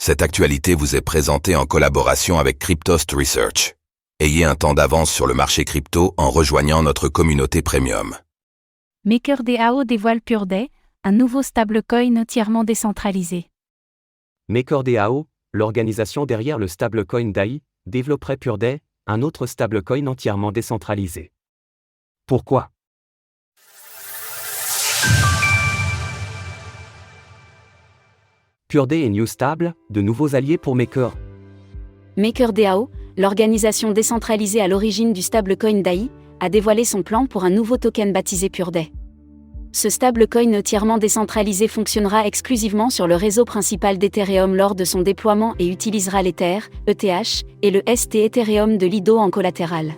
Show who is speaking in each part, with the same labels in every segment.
Speaker 1: Cette actualité vous est présentée en collaboration avec Cryptost Research. Ayez un temps d'avance sur le marché crypto en rejoignant notre communauté premium.
Speaker 2: MakerDAO dévoile PureDAI, un nouveau stablecoin entièrement décentralisé.
Speaker 3: MakerDAO, l'organisation derrière le stablecoin DAI, développerait PureDAI, un autre stablecoin entièrement décentralisé. Pourquoi ? PureDAI et NewStable, de nouveaux alliés pour Maker.
Speaker 4: MakerDAO, l'organisation décentralisée à l'origine du stablecoin DAI, a dévoilé son plan pour un nouveau token baptisé PureDAI. Ce stablecoin entièrement décentralisé fonctionnera exclusivement sur le réseau principal d'Ethereum lors de son déploiement et utilisera l'Ether, ETH, et le ST Ethereum de Lido en collatéral.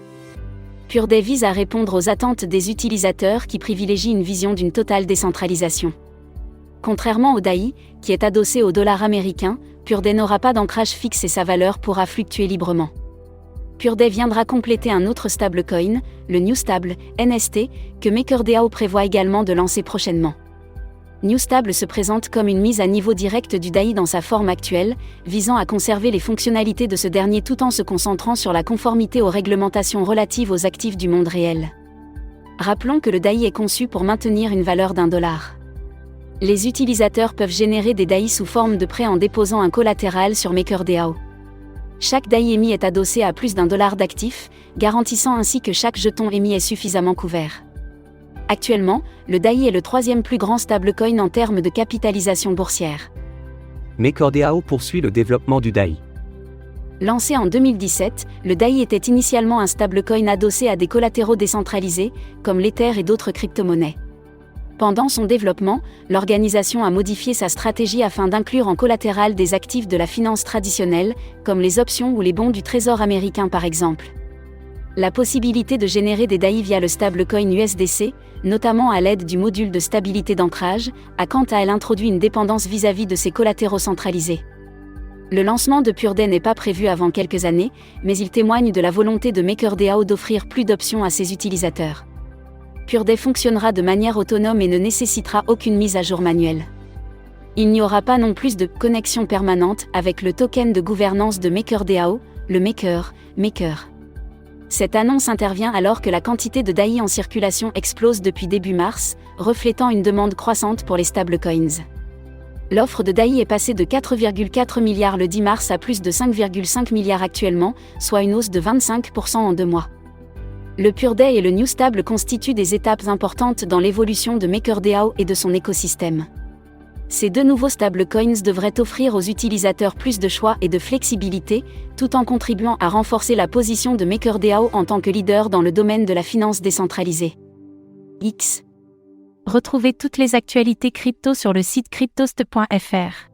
Speaker 4: PureDAI vise à répondre aux attentes des utilisateurs qui privilégient une vision d'une totale décentralisation. Contrairement au DAI, qui est adossé au dollar américain, PureDAI n'aura pas d'ancrage fixe et sa valeur pourra fluctuer librement. PureDAI viendra compléter un autre stablecoin, le NewStable, NST, que MakerDAO prévoit également de lancer prochainement. NewStable se présente comme une mise à niveau directe du DAI dans sa forme actuelle, visant à conserver les fonctionnalités de ce dernier tout en se concentrant sur la conformité aux réglementations relatives aux actifs du monde réel. Rappelons que le DAI est conçu pour maintenir une valeur d'$1. Les utilisateurs peuvent générer des DAI sous forme de prêt en déposant un collatéral sur MakerDAO. Chaque DAI émis est adossé à plus d'$1 d'actifs, garantissant ainsi que chaque jeton émis est suffisamment couvert. Actuellement, le DAI est le troisième plus grand stablecoin en termes de capitalisation boursière.
Speaker 3: MakerDAO poursuit le développement du DAI.
Speaker 4: Lancé en 2017, le DAI était initialement un stablecoin adossé à des collatéraux décentralisés, comme l'Ether et d'autres crypto-monnaies. Pendant son développement, l'organisation a modifié sa stratégie afin d'inclure en collatéral des actifs de la finance traditionnelle, comme les options ou les bons du Trésor américain par exemple. La possibilité de générer des DAI via le stablecoin USDC, notamment à l'aide du module de stabilité d'ancrage, a quant à elle introduit une dépendance vis-à-vis de ces collatéraux centralisés. Le lancement de PureDAI n'est pas prévu avant quelques années, mais il témoigne de la volonté de MakerDAO d'offrir plus d'options à ses utilisateurs. PureDAI fonctionnera de manière autonome et ne nécessitera aucune mise à jour manuelle. Il n'y aura pas non plus de connexion permanente avec le token de gouvernance de MakerDAO, le Maker. Cette annonce intervient alors que la quantité de DAI en circulation explose depuis début mars, reflétant une demande croissante pour les stablecoins. L'offre de DAI est passée de 4,4 milliards le 10 mars à plus de 5,5 milliards actuellement, soit une hausse de 25% en 2 mois. Le PureDAI et le NewStable constituent des étapes importantes dans l'évolution de MakerDAO et de son écosystème. Ces deux nouveaux stablecoins devraient offrir aux utilisateurs plus de choix et de flexibilité, tout en contribuant à renforcer la position de MakerDAO en tant que leader dans le domaine de la finance décentralisée. X.
Speaker 2: Retrouvez toutes les actualités crypto sur le site cryptost.fr.